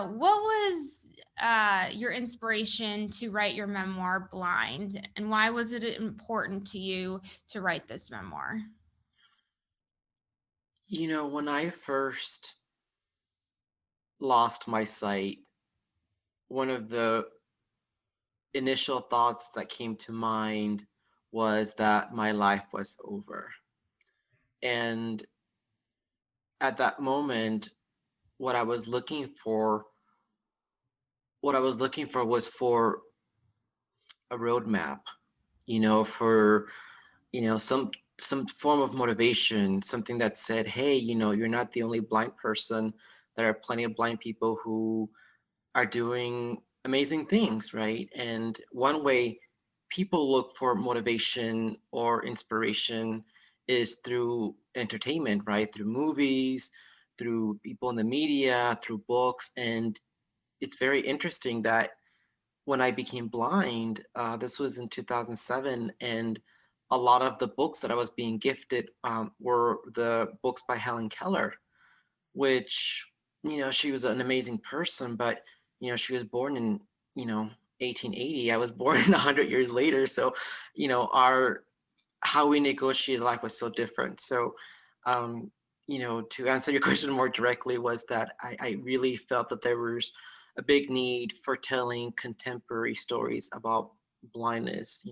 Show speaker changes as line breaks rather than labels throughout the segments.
what was your inspiration to write your memoir Blind, and why was it important to you to write this memoir?
When I first lost my sight, one of the initial thoughts that came to mind was that my life was over. And at that moment, what I was looking for, was for a roadmap, for, some form of motivation, something that said, hey, you're not the only blind person. There are plenty of blind people who are doing amazing things, right? And one way people look for motivation or inspiration is through entertainment, right? Through movies, through people in the media, through books. And it's very interesting that when I became blind, this was in 2007, and a lot of the books that I was being gifted were the books by Helen Keller, which, she was an amazing person, but, she was born in, you know, 1880. I was born 100 years later. So, our, how we negotiated life was so different. So, um, to answer your question more directly, was that I really felt that there was a big need for telling contemporary stories about blindness,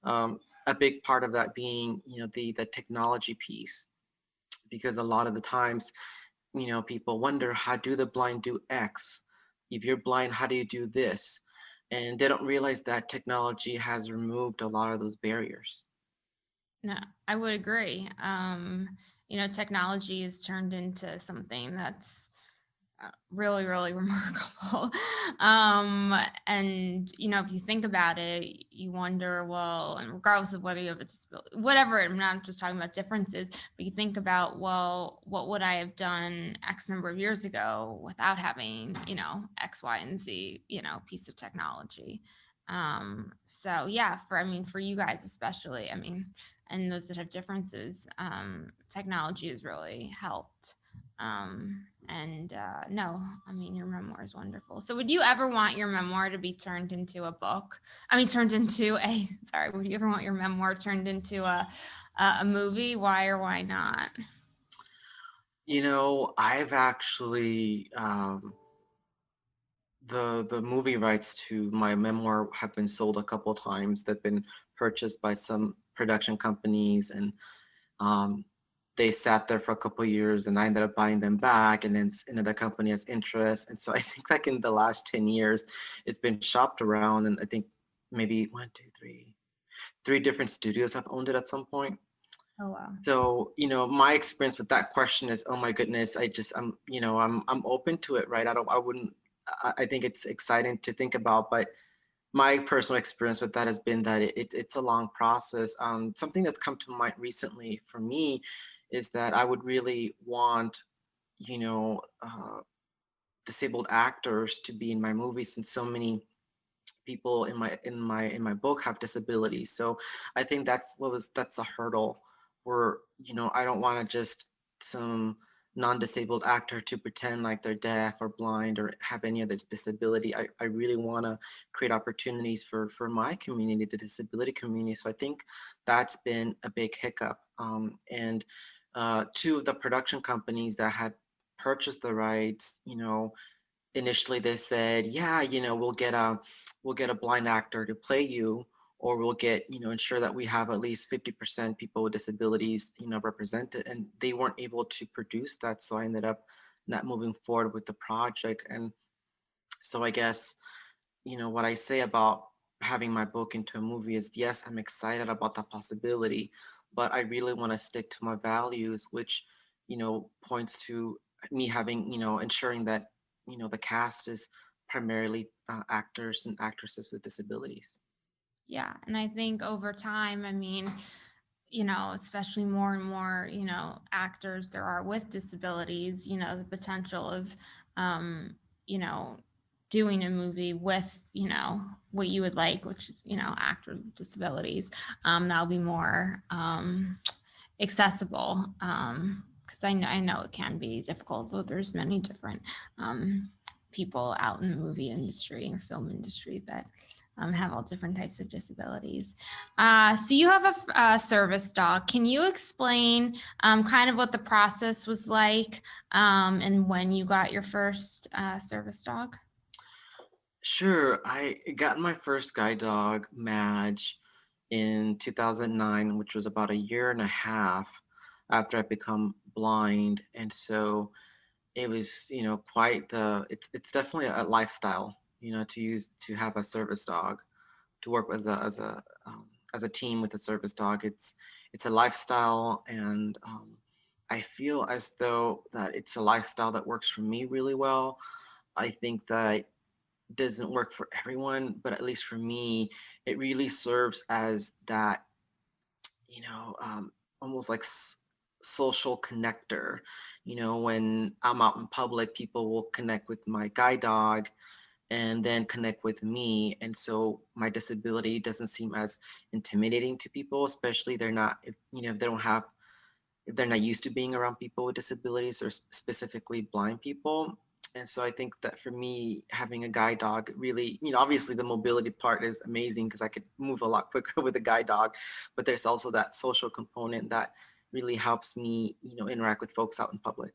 a big part of that being, the technology piece, because a lot of the times, people wonder, how do the blind do X? If you're blind, how do you do this? And they don't realize that technology has removed a lot of those barriers.
No, I would agree. Technology has turned into something that's really, really remarkable. And if you think about it, you wonder, well, and regardless of whether you have a disability, whatever, I'm not just talking about differences, but you think about, well, what would I have done X number of years ago without having, X, Y, and Z, piece of technology. So yeah, for you guys especially, and those that have differences, technology has really helped. And no, your memoir is wonderful. So would you ever want your memoir to be turned into a book? Turned into a, sorry, would you ever want your memoir turned into a movie? Why or why not?
I've actually the movie rights to my memoir have been sold a couple times. They've been purchased by some production companies, and um, they sat there for a couple years, and I ended up buying them back, and then another company has interest. And so I think, like, in the last 10 years, it's been shopped around, and I think maybe one, two, three different studios have owned it at some point.
Oh wow.
So, my experience with that question is, oh my goodness, I'm open to it, right? I wouldn't, I think it's exciting to think about, but my personal experience with that has been that it's a long process. Something that's come to mind recently for me is that I would really want, you know, uh, disabled actors to be in my movies, and so many people in my book have disabilities. So I think that's a hurdle where, I don't want to just some non-disabled actor to pretend like they're deaf or blind or have any other disability. I really want to create opportunities for my community, the disability community. So I think that's been a big hiccup. And two of the production companies that had purchased the rights, initially they said, yeah, we'll get a blind actor to play you, or we'll get, ensure that we have at least 50% people with disabilities, represented. And they weren't able to produce that. So I ended up not moving forward with the project. And so I guess, what I say about having my book into a movie is, yes, I'm excited about the possibility, but I really want to stick to my values, which, points to me having, ensuring that, the cast is primarily actors and actresses with disabilities.
Yeah, and I think over time, especially more and more, actors there are with disabilities, the potential of, um, you know, doing a movie with, what you would like, which is, actors with disabilities, that'll be more accessible. Because I know it can be difficult, but there's many different um, people out in the movie industry or film industry that have all different types of disabilities. So you have a service dog. Can you explain kind of what the process was like and when you got your first service dog?
Sure. I got my first guide dog, Madge, in 2009, which was about a year and a half after I become blind. And so it was, quite it's definitely a lifestyle, to have a service dog, to work as a team with a service dog. It's a lifestyle, and I feel as though that it's a lifestyle that works for me really well. I think that doesn't work for everyone, but at least for me, it really serves as that, you know, um, almost like social connector. When I'm out in public, people will connect with my guide dog and then connect with me. And so my disability doesn't seem as intimidating to people, especially they're not, if they don't have, if they're not used to being around people with disabilities or specifically blind people. And so I think that for me, having a guide dog really, obviously the mobility part is amazing because I could move a lot quicker with a guide dog, but there's also that social component that really helps me, interact with folks out in public.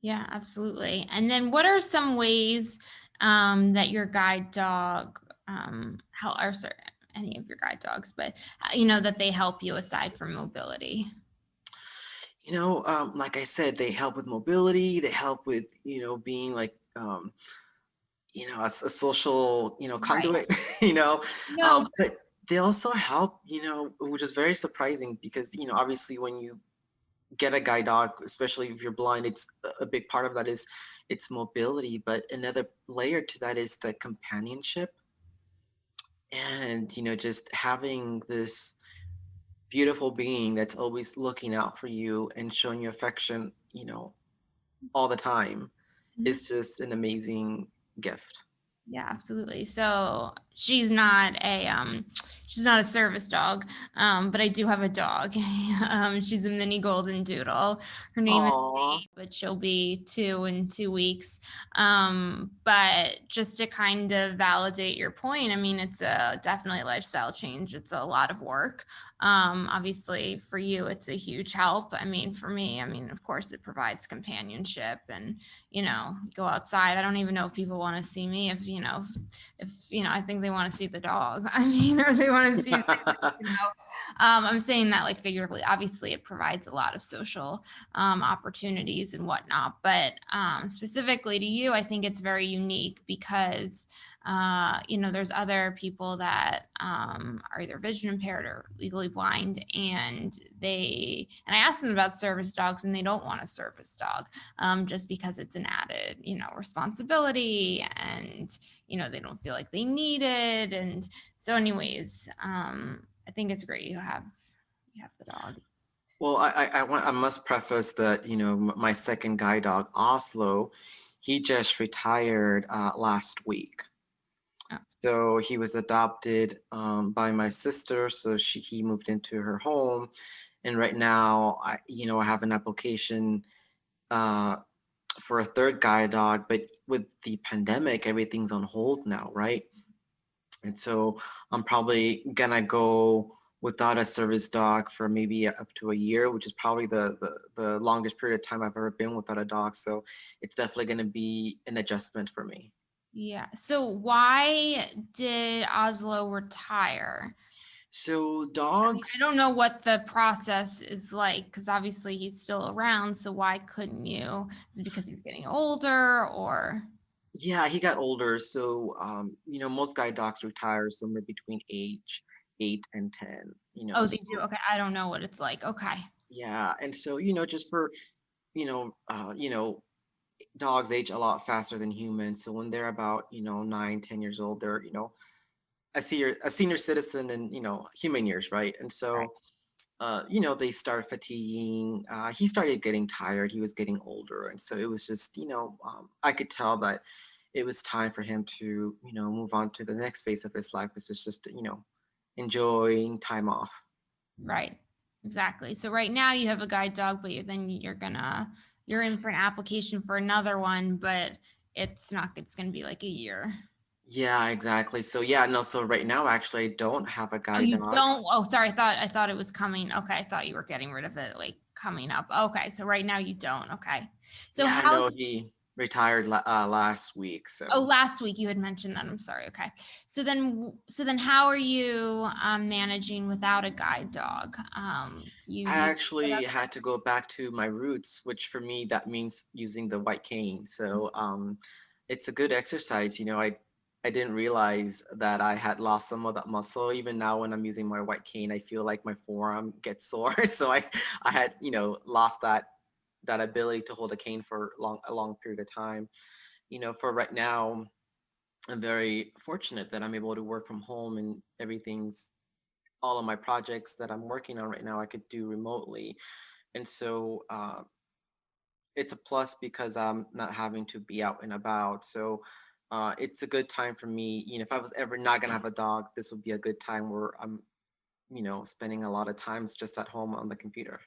Yeah, absolutely. And then what are some ways that your guide dog help, or sorry, any of your guide dogs, but that they help you aside from mobility?
Like I said, they help with mobility. They help with, being like, a social,
Right.
conduit,
No,
but they also help, which is very surprising because, obviously when you get a guide dog, especially if you're blind, it's a big part of that is its mobility. But another layer to that is the companionship and, just having this beautiful being that's always looking out for you and showing you affection, all the time
but
is just an amazing gift.
yeah, absolutely. So she's not a service dog, but I do have a dog. She's a mini golden doodle. Her name is
Aw.
Faye, but she'll be 2 in 2 weeks. But just to kind of validate your point, I mean, it's a definitely a lifestyle change. It's a lot of work. Obviously for you, it's a huge help. I mean, for me, I mean, of course it provides companionship and go outside. I don't even know if people want to see me if I think they want to see the dog. I mean, or they want to see, I'm saying that like figuratively. Obviously, it provides a lot of social opportunities and whatnot. But specifically to you, I think it's very unique because there's other people that are either vision impaired or legally blind, and I asked them about service dogs, and they don't want a service dog just because it's an added, responsibility, and they don't feel like they need it. And so, anyways, I think it's great you have the dog.
Well, I must preface that, my second guide dog, Oslo, he just retired last week.
Oh,
So he was adopted by my sister. So he moved into her home. And right now, I have an application uh, for a third guide dog, but with the pandemic, everything's on hold now, right? And so I'm probably gonna go without a service dog for maybe up to a year, which is probably the longest period of time I've ever been without a dog. So it's definitely gonna be an adjustment for me.
yeah. So why did Oslo retire?
So
I mean, I
dogs,
don't know what the process is like because obviously he's still around. So why couldn't you? Is it because he's getting older or?
yeah, he got older. So most guide dogs retire somewhere between age 8 and 10.
Oh, they do.
So
Okay, I don't know what it's like. Okay.
yeah, and so just for you know, uh, you know, dogs age a lot faster than humans. So when they're about 9, 10 years old, they're a senior citizen in human years, right? And
Right.
so they start fatiguing. He started getting tired. He was getting older, and so it was just I could tell that it was time for him to move on to the next phase of his life, which is just enjoying time off.
Right. Exactly. So right now you have a guide dog, but then you're in for an application for another one, but it's going to be like a year.
Yeah, exactly. So yeah, no, so right now actually I don't have a
Oh,
guide
you
dog.
don't. Oh, sorry. I thought it was coming. Okay, I thought you were getting rid of it, like coming up. Okay, so right now you don't. Okay, so
Yeah,
how?
no, he retired last week.
Oh,
So
last week you had mentioned that. I'm sorry. Okay, so then how are you managing without a guide dog? Do you
I
use
actually had to go back to my roots, which for me that means using the white cane. So it's a good exercise. I didn't realize that I had lost some of that muscle. Even now when I'm using my white cane, I feel like my forearm gets sore. So I had, lost that ability to hold a cane for a long period of time. For right now, I'm very fortunate that I'm able to work from home and everything's all of my projects that I'm working on right now I could do remotely. And so it's a plus because I'm not having to be out and about. So it's a good time for me. If I was ever not gonna have a dog, this would be a good time where I'm, spending a lot of times just at home on the computer.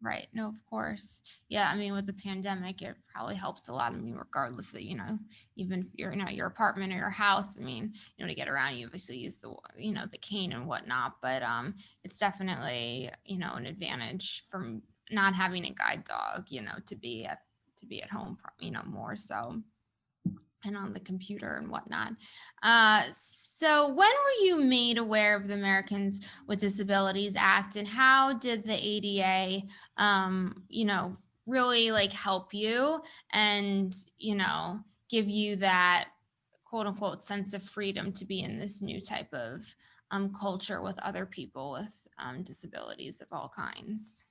Right. No, of course. Yeah. I mean, with the pandemic, it probably helps a lot. I mean, regardless that, even if you're in your apartment or your house, I mean, to get around, you obviously use the cane and whatnot, but it's definitely, an advantage from not having a guide dog, to be at home, more so and on the computer and whatnot. So, when were you made aware of the Americans with Disabilities Act, and how did the ADA, really like help you and give you that quote unquote sense of freedom to be in this new type of culture with other people with disabilities of all kinds?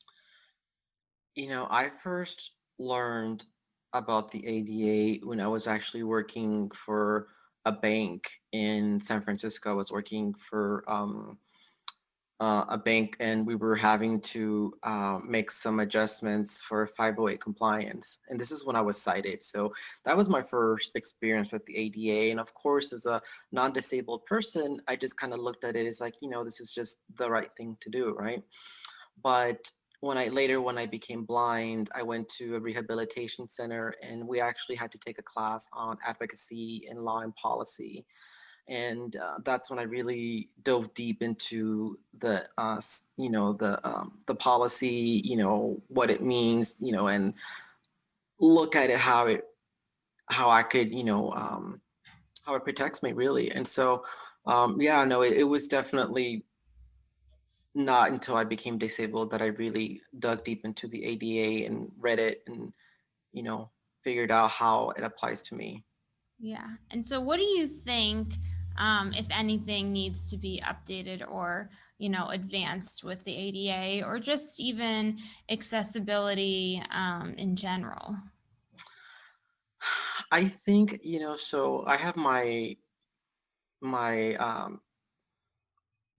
I first learned about the ADA when I was actually working for a bank in San Francisco. I was working for a bank, and we were having to make some adjustments for 508 compliance. And this is when I was sighted. So that was my first experience with the ADA. And of course, as a non disabled person, I just kind of looked at it as like, this is just the right thing to do, right? But when I became blind, I went to a rehabilitation center, and we actually had to take a class on advocacy and law and policy. And that's when I really dove deep into the policy, what it means, and look at it how I could, how it protects me really. And so, yeah, no, it was definitely not until I became disabled that I really dug deep into the ADA and read it and, you know, figured out how it applies to me.
Yeah. And so, what do you think, if anything, needs to be updated or, advanced with the ADA or just even accessibility in general?
I think, so I have my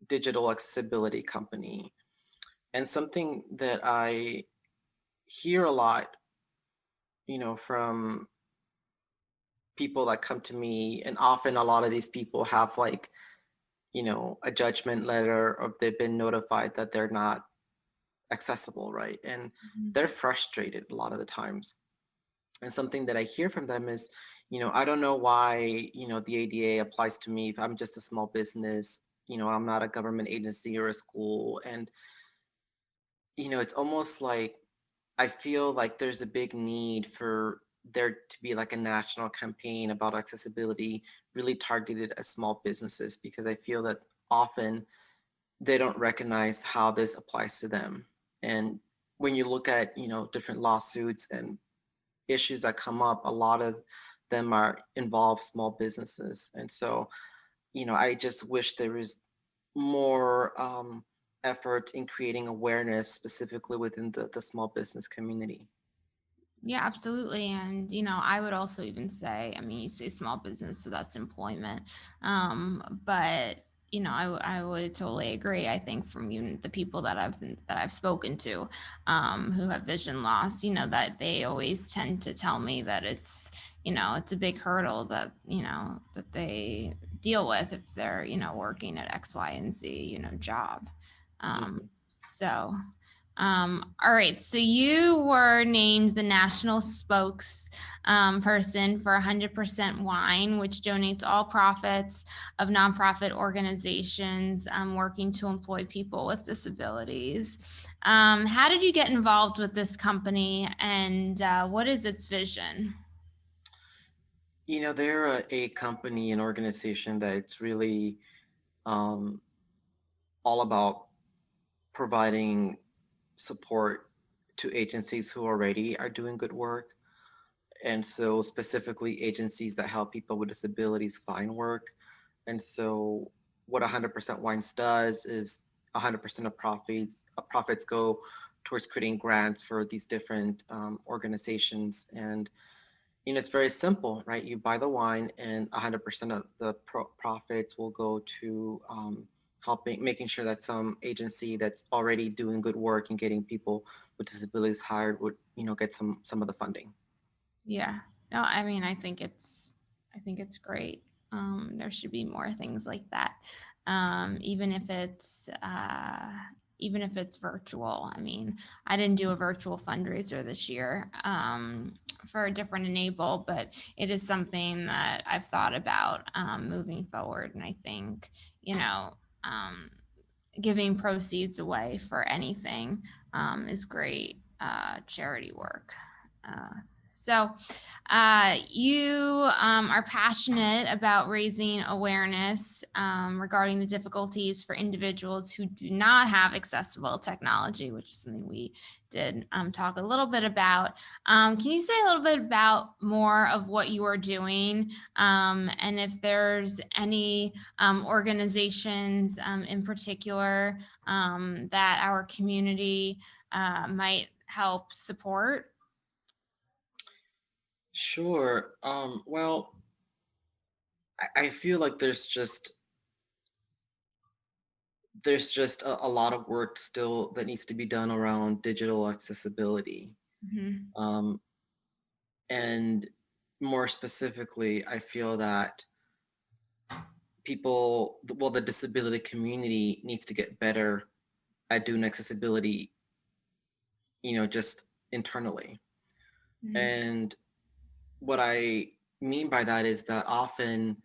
digital accessibility company, and something that I hear a lot, from people that come to me, and often a lot of these people have like, a judgment letter, or they've been notified that they're not accessible, right? And
Mhm.
they're frustrated a lot of the times. And something that I hear from them is, I don't know why, the ADA applies to me if I'm just a small business, I'm not a government agency or a school. And, it's almost like I feel like there's a big need for there to be like a national campaign about accessibility really targeted at small businesses, because I feel that often they don't recognize how this applies to them. And when you look at, different lawsuits and issues that come up, a lot of them are involve small businesses. And so, I just wish there was more effort in creating awareness specifically within the small business community.
Yeah, absolutely. And, I would also even say, I mean, you say small business, so that's employment. But, I would totally agree. I think from the people that I've spoken to, who have vision loss, that they always tend to tell me that it's a big hurdle that they deal with if they're, working at X, Y, and Z, job. Um,
Mhm.
so All right, so you were named the national person for 100% Wine, which donates all profits of nonprofit organizations working to employ people with disabilities. How did you get involved with this company, and what is its vision?
They're a company, an organization that's really um, all about providing support to agencies who already are doing good work. And so, specifically, agencies that help people with disabilities find work. And so, what 100% Wines does is 100% of profits go towards creating grants for these different organizations. And it's very simple, right? You buy the wine, and 100% of the profits will go to making sure that some agency that's already doing good work and getting people with disabilities hired would, get some of the funding.
Yeah. No, I mean, I think it's great. There should be more things like that. Um, even if it's uh, even if it's virtual. I mean, I didn't do a virtual fundraiser this year for a different enable, but it is something that I've thought about moving forward. And I think, you know, um, giving proceeds away for anything is great charity work. Uh, so, you are passionate about raising awareness regarding the difficulties for individuals who do not have accessible technology, which is something we did talk a little bit about. Can you say a little bit about more of what you are doing, and if there's any organizations in particular that our community might help support?
Sure. Well, I feel like there's just a lot of work still that needs to be done around digital accessibility.
Mhm.
Um, and more specifically, I feel that the disability community needs to get better at doing accessibility, just internally.
Mhm.
And what I mean by that is that often,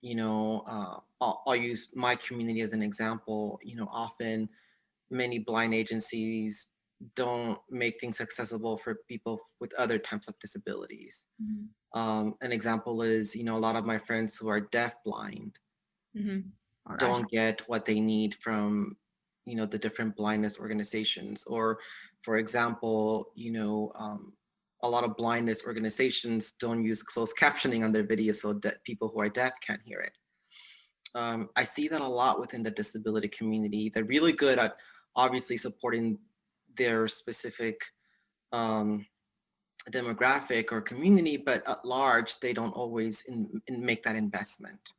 I'll use my community as an example. Often many blind agencies don't make things accessible for people with other types of disabilities.
Mhm.
An example is, a lot of my friends who are deaf blind
Mhm. Oh gosh.
don't get what they need from, the different blindness organizations. Or, for example, a lot of blindness organizations don't use closed captioning on their videos so that people who are deaf can't hear it. I see that a lot within the disability community. They're really good at obviously supporting their specific um, demographic or community, but at large, they don't always make that investment.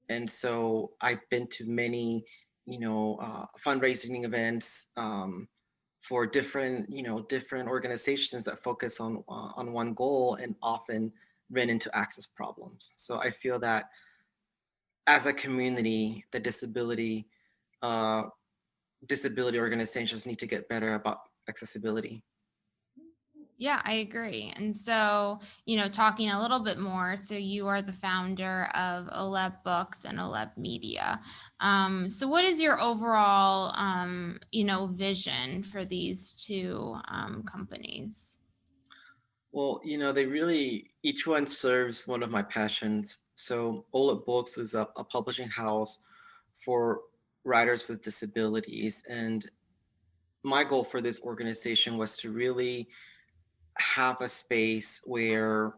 And so I've been to many, fundraising events for different organizations that focus on one goal and often run into access problems. So I feel that as a community, the uh, disability organizations need to get better about accessibility.
Yeah, I agree. And so, talking a little bit more, so you are the founder of Oleb Books and Oleb Media. So what is your overall, vision for these two companies?
Well, they really, each one serves one of my passions. So Oleb Books is a publishing house for writers with disabilities. And my goal for this organization was to really have a space where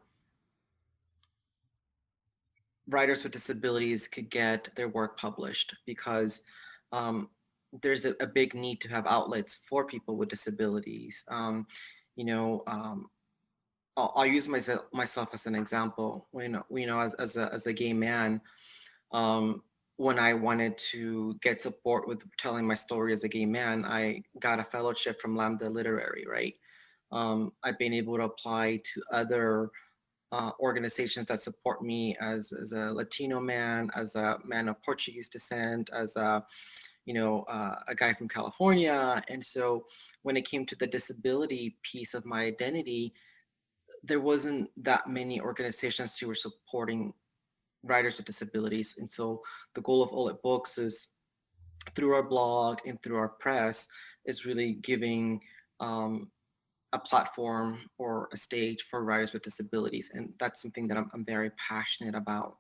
writers with disabilities could get their work published, because um, there's a big need to have outlets for people with disabilities. You know, um, I'll use myself as an example. As a gay man, um, when I wanted to get support with telling my story as a gay man, I got a fellowship from Lambda Literary, right? I've been able to apply to other organizations that support me as a Latino man, as a man of Portuguese descent, as a a guy from California. And so when it came to the disability piece of my identity, there wasn't that many organizations who were supporting writers with disabilities. And so the goal of Oleb Books is, through our blog and through our press, is really giving a platform or a stage for writers with disabilities. And that's something that I'm very passionate about.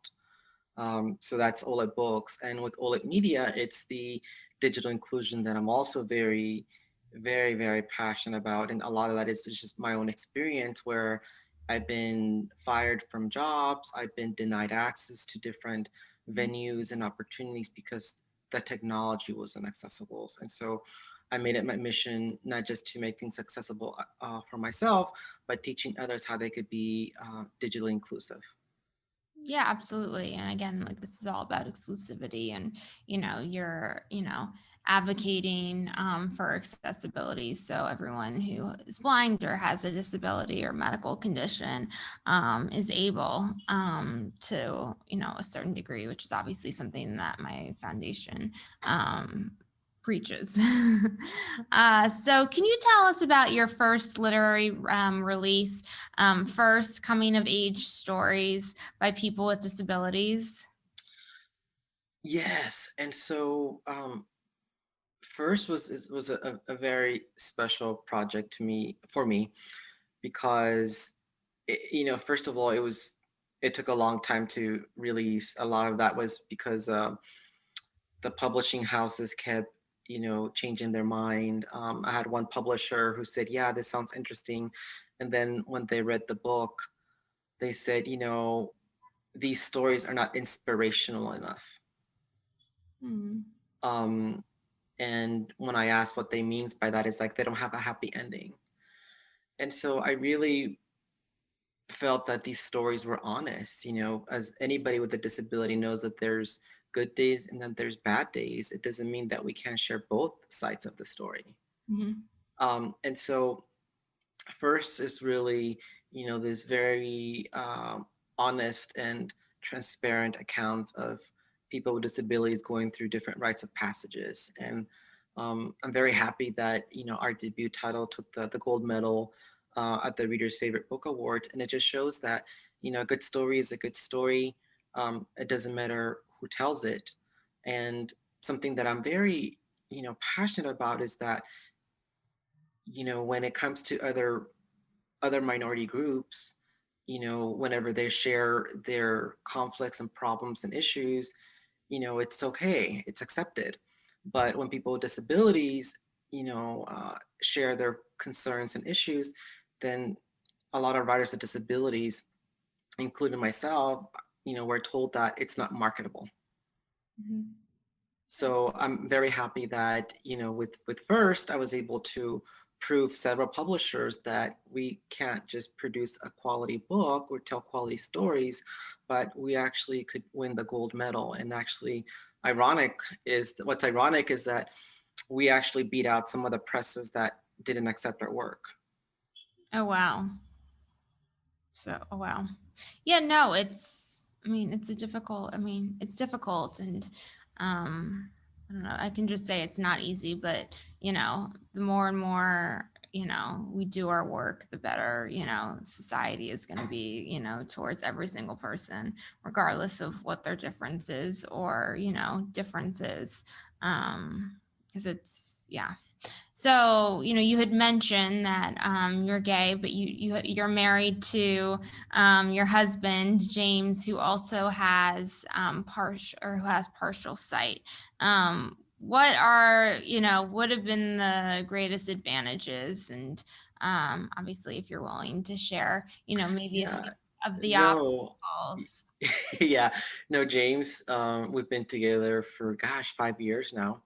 So that's Oleb Books. And with Oleb Media, it's the digital inclusion that I'm also very, very, very passionate about. And a lot of that is just my own experience, where I've been fired from jobs, I've been denied access to different venues and opportunities because the technology wasn't accessible. And so I made it my mission not just to make things accessible for myself, but teaching others how they could be digitally inclusive.
Yeah, absolutely. And again, like this is all about exclusivity and, you're, advocating for accessibility. So everyone who is blind or has a disability or medical condition is able to, a certain degree, which is obviously something that my foundation preaches. So can you tell us about your first literary release, first coming of age stories by people with disabilities?
Yes, and so first was a very special project to me, for me, because first of all, it took a long time to release. A lot of that was because the publishing houses kept changing their mind. I had one publisher who said, "Yeah, this sounds interesting," and then when they read the book, they said, "These stories are not inspirational enough."
Hmm.
Um, and when I asked what they means by that, is like they don't have a happy ending. And so I really felt that these stories were honest. As anybody with a disability knows, that there's good days and then there's bad days. It doesn't mean that we can't share both sides of the story.
Hmm.
And so first is really, this very honest and transparent accounts of people with disabilities going through different rites of passages. And I'm very happy that, our debut title took the gold medal at the Reader's Favorite Book Awards. And it just shows that, a good story is a good story. It doesn't matter who tells it. And something that I'm very, passionate about is that, when it comes to other minority groups, whenever they share their conflicts and problems and issues, it's okay, it's accepted. But when people with disabilities, share their concerns and issues, then a lot of writers with disabilities, including myself, we're told that it's not marketable.
Hmm.
So I'm very happy that, with First, I was able to prove several publishers that we can't just produce a quality book or tell quality stories, but we actually could win the gold medal. And actually, what's ironic is that we actually beat out some of the presses that didn't accept our work.
Oh, wow. So, oh, wow. Yeah, no, it's difficult. And, I don't know, I can just say it's not easy, but, the more and more, we do our work, the better, society is going to be, towards every single person, regardless of what their difference is or, differences. Because yeah. So, you had mentioned that you're gay, but you're married to your husband, James, who also has partial sight. What have been the greatest advantages? And obviously, if you're willing to share, maybe a
Yeah,
few of the
no,
obstacles.
yeah, no, James, we've been together for, gosh, 5 years now.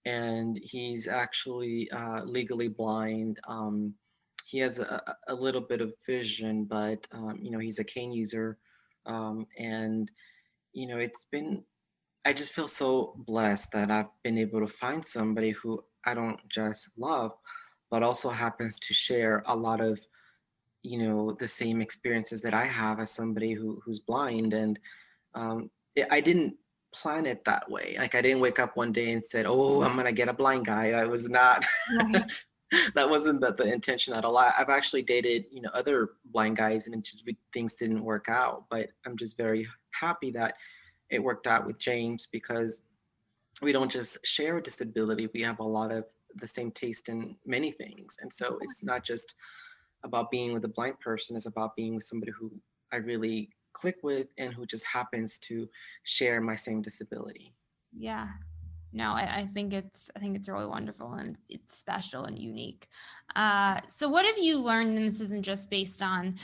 And he's actually legally blind. He has a little bit of vision, but he's a cane user, and it's been. I just feel so blessed that I've been able to find somebody who I don't just love, but also happens to share a lot of the same experiences that I have as somebody who's blind. And I didn't plan it that way. Like I didn't wake up one day and said, "Oh, I'm gonna get a blind guy." I was not.
Right.
That wasn't the intention at all. I've actually dated, other blind guys, and it just things didn't work out. But I'm just very happy that it worked out with James because we don't just share a disability. We have a lot of the same taste in many things, and so it's not just about being with a blind person. It's about being with somebody who I really click with and who just happens to share my same disability.
Yeah. No, I think it's really wonderful and it's special and unique. So what have you learned? And this isn't just based on,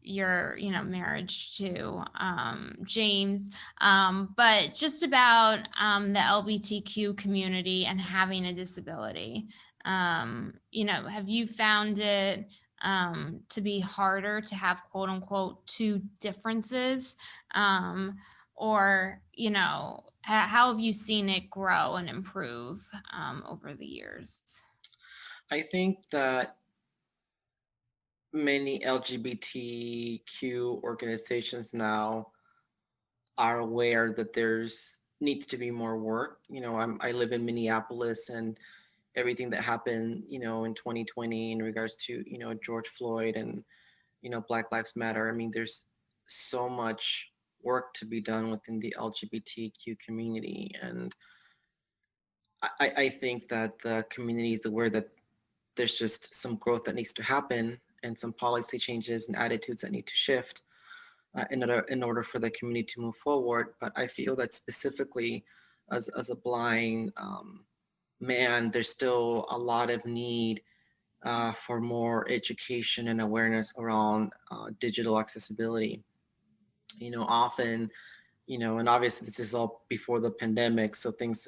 your marriage to James, but just about the LGBTQ community and having a disability. Have you found it to be harder to have quote unquote two differences? Or how have you seen it grow and improve over the years?
I think that many LGBTQ organizations now are aware that there's needs to be more work. I live in Minneapolis, and everything that happened, in 2020 in regards to, George Floyd and, Black Lives Matter. I mean, there's so much work to be done within the LGBTQ community. And I think that the community is aware that there's just some growth that needs to happen and some policy changes and attitudes that need to shift in order for the community to move forward. But I feel that specifically as a blind man, there's still a lot of need for more education and awareness around digital accessibility. Often, and obviously this is all before the pandemic, so things,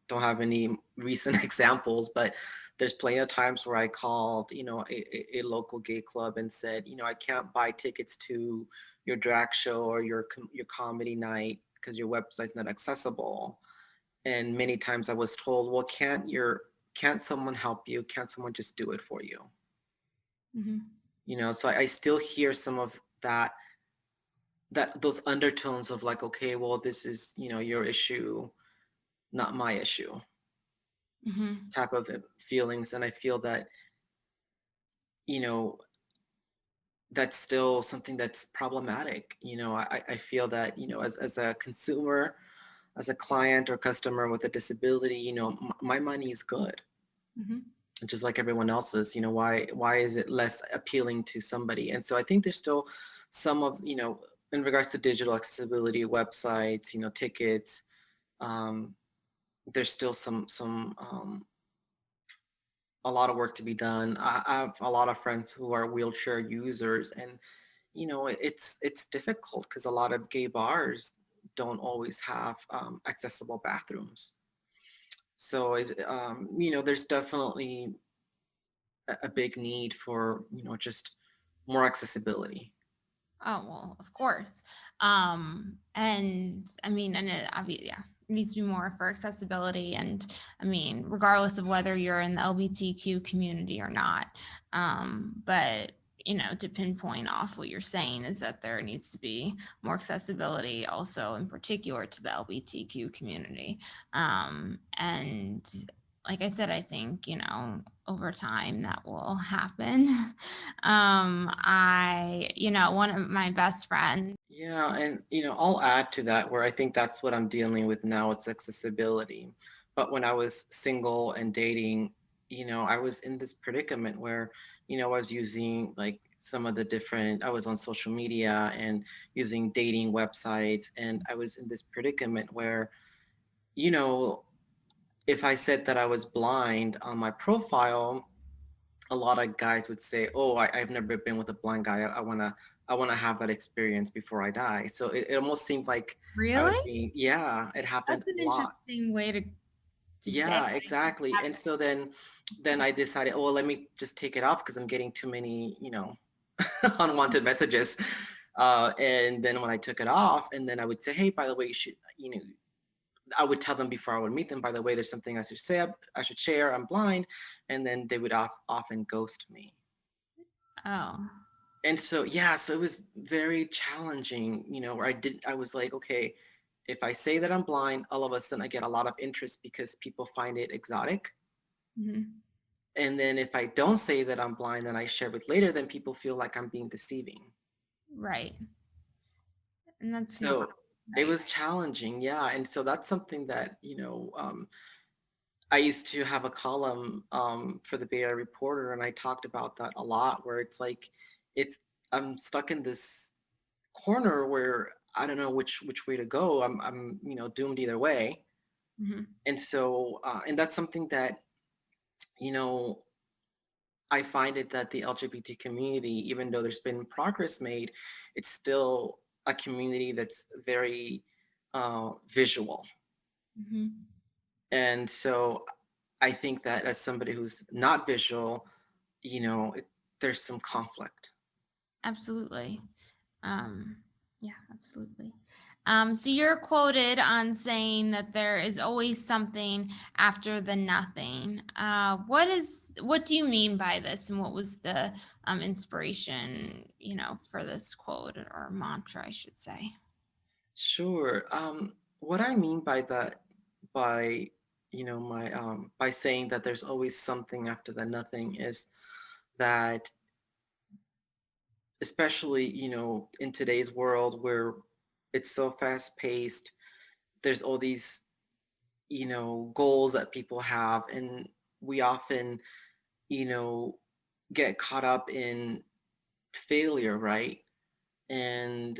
don't have any recent examples, but there's plenty of times where I called, a local gay club and said, I can't buy tickets to your drag show or your comedy night because your website's not accessible. And many times I was told, well, can't someone help you? Can't someone just do it for you?
Hmm.
So I still hear some of that those undertones of like, okay, well, this is, your issue, not my issue
Hmm.
type of feelings. And I feel that, you know, that's still something that's problematic. I feel that, as a consumer, as a client or customer with a disability, my money is good,
Hmm.
just like everyone else's. Why is it less appealing to somebody? And so I think there's still some of, in regards to digital accessibility websites, tickets, um, there's still some a lot of work to be done. I have a lot of friends who are wheelchair users, and it's difficult because a lot of gay bars don't always have accessible bathrooms. So there's definitely a big need for just more accessibility.
Oh, well, of course. And I mean, and yeah, it needs to be more for accessibility. And I mean, regardless of whether you're in the LGBTQ community or not. But to pinpoint off what you're saying is that there needs to be more accessibility also in particular to the LGBTQ community. And like I said, I think, over time that will happen. One of my best friends.
Yeah, and I'll add to that where I think that's what I'm dealing with now. It's accessibility. But when I was single and dating, I was in this predicament where, I was using like some of the different, I was on social media and using dating websites, and I was in this predicament where, you know, if I said that I was blind on my profile, a lot of guys would say, "Oh, I've never been with a blind guy. I wanna have that experience before I die." So it almost seemed like I was
Really?
being, yeah, it happened
That's an
a lot.
interesting way to say
Yeah,
it.
exactly. And so then I decided, oh, well, let me just take it off because I'm getting too many, unwanted messages. And then when I took it off, and then I would say, hey, by the way, you should, I would tell them before I would meet them, by the way, there's something I should say, I should share, I'm blind. And then they would often ghost me.
Oh.
And so, yeah, so it was very challenging, where I was like, okay, If I say that I'm blind, all of a sudden I get a lot of interest because people find it exotic.
Hmm.
And then if I don't say that I'm blind and I share with later, then people feel like I'm being deceiving.
Right. And that's not
So it
right.
was challenging, yeah. And so that's something that, I used to have a column for the Bay Area Reporter, and I talked about that a lot, where it's like, it's I'm stuck in this corner where I don't know which way to go. I'm doomed either way.
Hmm.
And so and that's something that you know I find it that the LGBT community, even though there's been progress made, it's still a community that's very visual.
Hmm.
And so I think that as somebody who's not visual, there's some conflict.
Absolutely. Um, yeah, absolutely. So you're quoted on saying that there is always something after the nothing. What do you mean by this, and what was the inspiration, for this quote or mantra, I should say?
Sure. What I mean by that, by my by saying that there's always something after the nothing, is that, especially in today's world where it's so fast paced, there's all these goals that people have, and we often you know get caught up in failure, right? And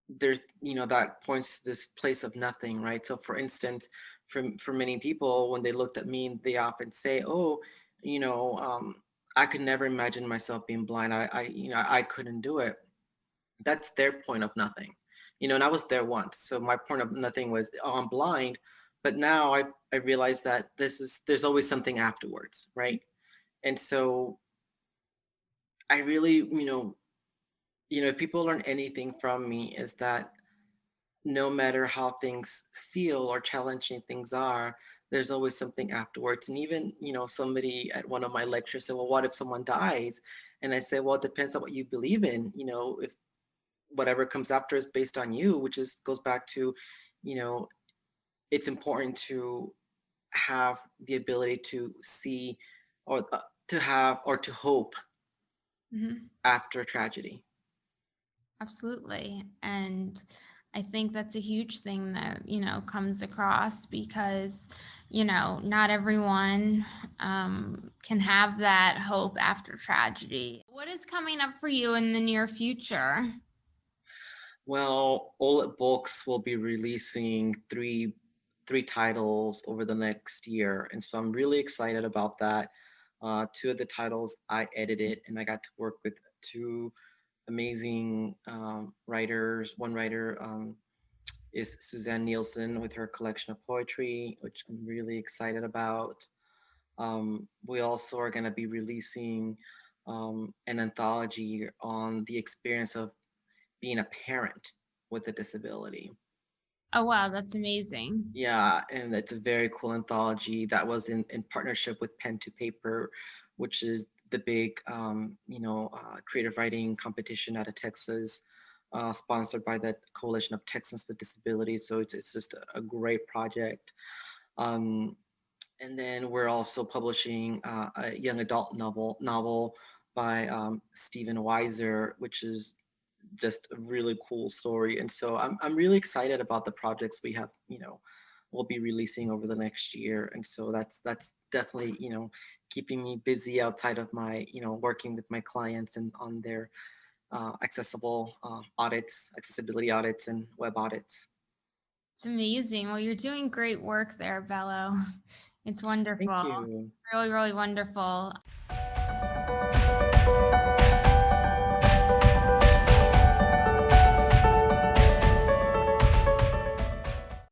there's that points to this place of nothing, right? So for instance, for many people, when they looked at me, they often say, oh, you know um, I could never imagine myself being blind. I couldn't do it. That's their point of nothing. And I was there once, so my point of nothing was, oh, I'm blind. But now I realize that there's always something afterwards, right? And so I really, if people learn anything from me, is that no matter how things feel or challenging things are, there's always something afterwards. And even, somebody at one of my lectures said, well, what if someone dies? And I said, well, it depends on what you believe in. If whatever comes after is based on you, which is goes back to, you know, it's important to have the ability to see, or to have, or to hope
Hmm.
after tragedy.
Absolutely. And I think that's a huge thing that, comes across because, not everyone can have that hope after tragedy. What is coming up for you in the near future?
Well, Oleb Books will be releasing three titles over the next year, and so I'm really excited about that. Two of the titles I edited, and I got to work with two amazing writers. One writer is Suzanne Nielsen with her collection of poetry, which I'm really excited about. We also are going to be releasing an anthology on the experience of being a parent with a disability.
Oh, wow, that's amazing.
Yeah, and it's a very cool anthology that was in partnership with Pen to Paper, which is the big, creative writing competition out of Texas, sponsored by the Coalition of Texans with Disabilities. So it's just a great project. Um, and then we're also publishing a young adult novel by Stephen Weiser, which is just a really cool story. And so I'm really excited about the projects we have, we'll be releasing over the next year. And so that's definitely, keeping me busy outside of my, working with my clients and on their accessible audits, accessibility audits, and web audits.
It's amazing. Well, you're doing great work there, Bello. It's
Thank
wonderful.
you.
Really, really wonderful.